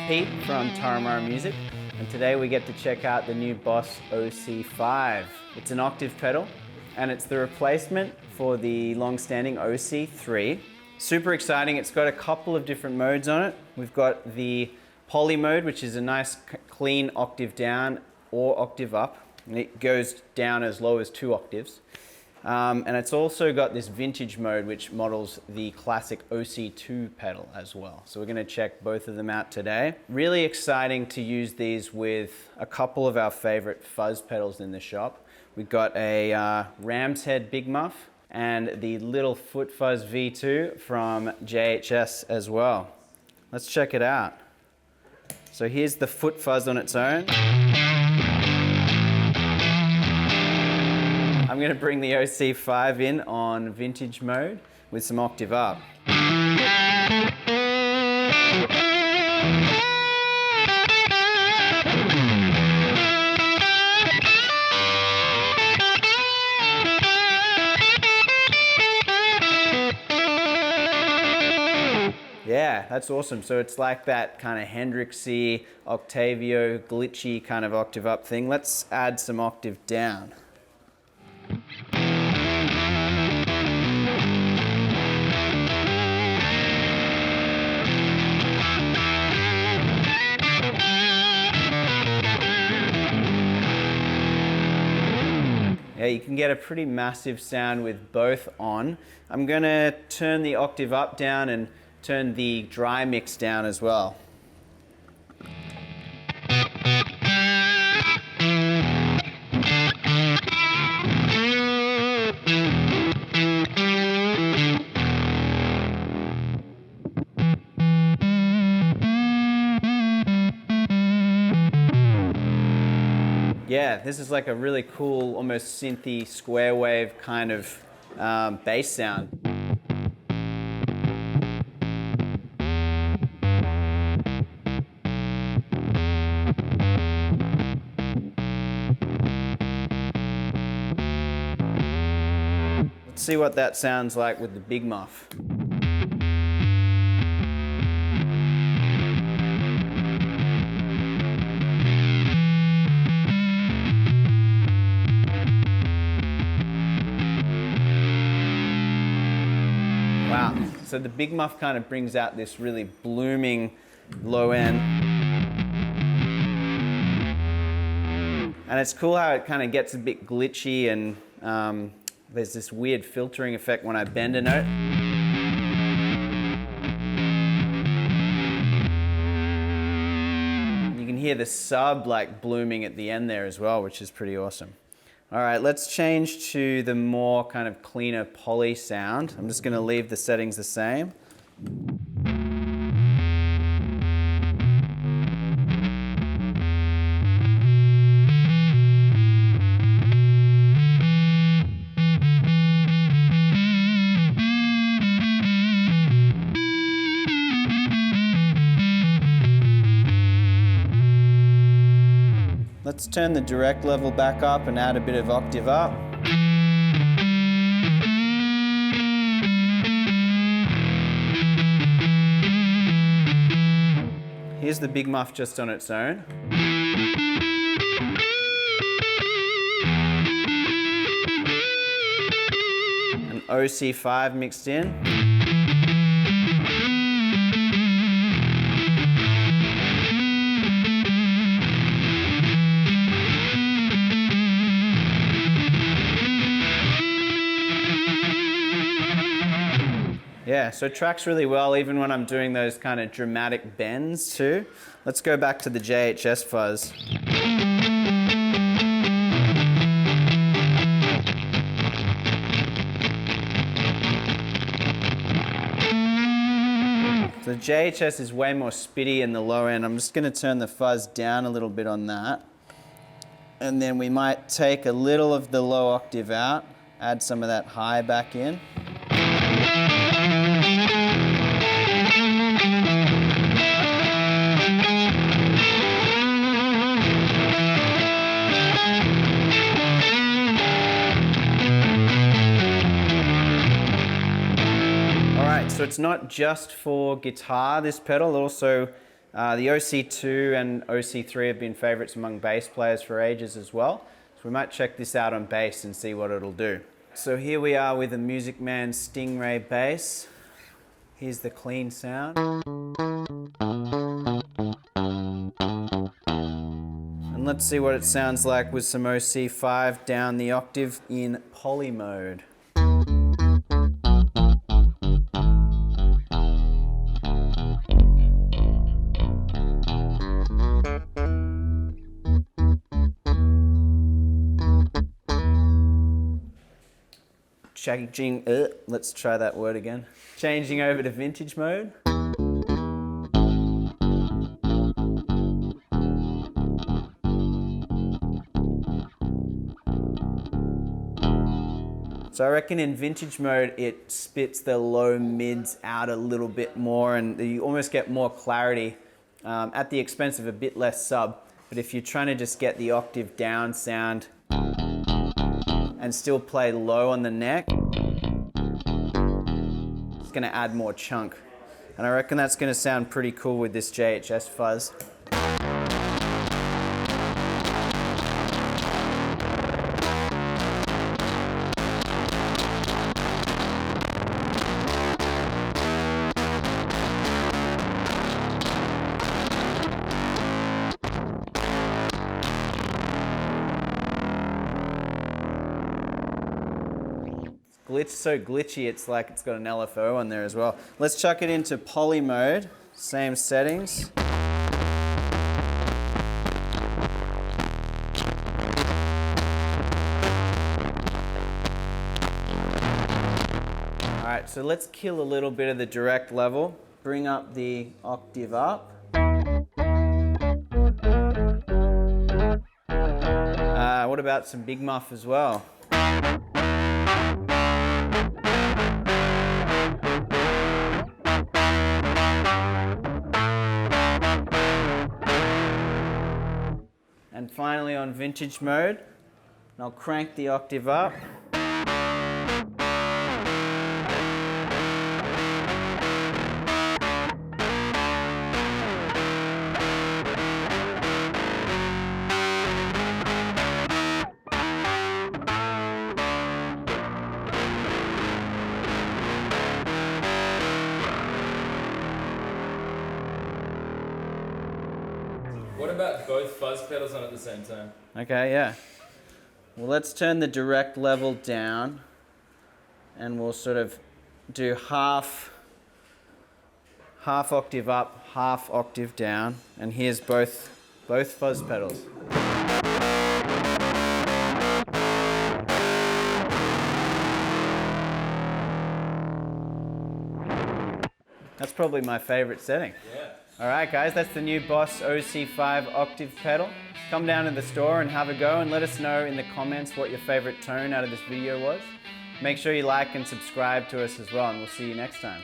Pete from Turra Music, and today we get to check out the new Boss OC-5. It's an octave pedal, and it's the replacement for the long-standing OC-3. Super exciting. It's got a couple of different modes on it. We've got the poly mode, which is a nice clean octave down or octave up. And it goes down as low as 2 octaves. And it's also got this vintage mode, which models the classic OC-2 pedal as well. So we're going to check both of them out today. Really exciting to use these with a couple of our favorite fuzz pedals in the shop. We've got a Ram's Head Big Muff and the Little Foot Fuzz V2 from JHS as well. Let's check it out. So here's the foot fuzz on its own. I'm going to bring the OC-5 in on vintage mode with some octave up. Yeah, that's awesome. So it's like that kind of Hendrixy, Octavio, glitchy kind of octave up thing. Let's add some octave down. Yeah, you can get a pretty massive sound with both on. I'm going to turn the octave up down and turn the dry mix down as well. Yeah, this is like a really cool, almost synthy, square wave kind of bass sound. Let's see what that sounds like with the Big Muff. Wow, so the Big Muff kind of brings out this really blooming low end. And it's cool how it kind of gets a bit glitchy and there's this weird filtering effect when I bend a note. You can hear the sub like blooming at the end there as well, which is pretty awesome. All right, let's change to the more kind of cleaner poly sound. I'm just going to leave the settings the same. Let's turn the direct level back up and add a bit of octave up. Here's the Big Muff just on its own. An OC-5 mixed in. Yeah, so it tracks really well even when I'm doing those kind of dramatic bends too. Let's go back to the JHS fuzz. So the JHS is way more spitty in the low end. I'm just going to turn the fuzz down a little bit on that. And then we might take a little of the low octave out, add some of that high back in. So it's not just for guitar, this pedal. It also The OC-2 and OC-3 have been favorites among bass players for ages as well. So we might check this out on bass and see what it'll do. So here we are with the Music Man Stingray Bass. Here's the clean sound. And let's see what it sounds like with some OC-5 down the octave in poly mode. Let's try that word again. Changing over to vintage mode. So I reckon in vintage mode it spits the low mids out a little bit more and you almost get more clarity at the expense of a bit less sub. But if you're trying to just get the octave down sound and still play low on the neck, it's going to add more chunk. And I reckon that's going to sound pretty cool with this JHS fuzz. So glitchy, it's like it's got an LFO on there as well. Let's chuck it into poly mode, same settings. All right, so let's kill a little bit of the direct level, bring up the octave up. What about some Big Muff as well? And finally on vintage mode, and I'll crank the octave up. What about both fuzz pedals on at the same time? Okay, yeah. Well, let's turn the direct level down and we'll sort of do half octave up, half octave down. And here's both fuzz pedals. That's probably my favorite setting. Yeah. All right, guys, that's the new Boss OC-5 octave pedal. Come down to the store and have a go and let us know in the comments what your favorite tone out of this video was. Make sure you like and subscribe to us as well, and we'll see you next time.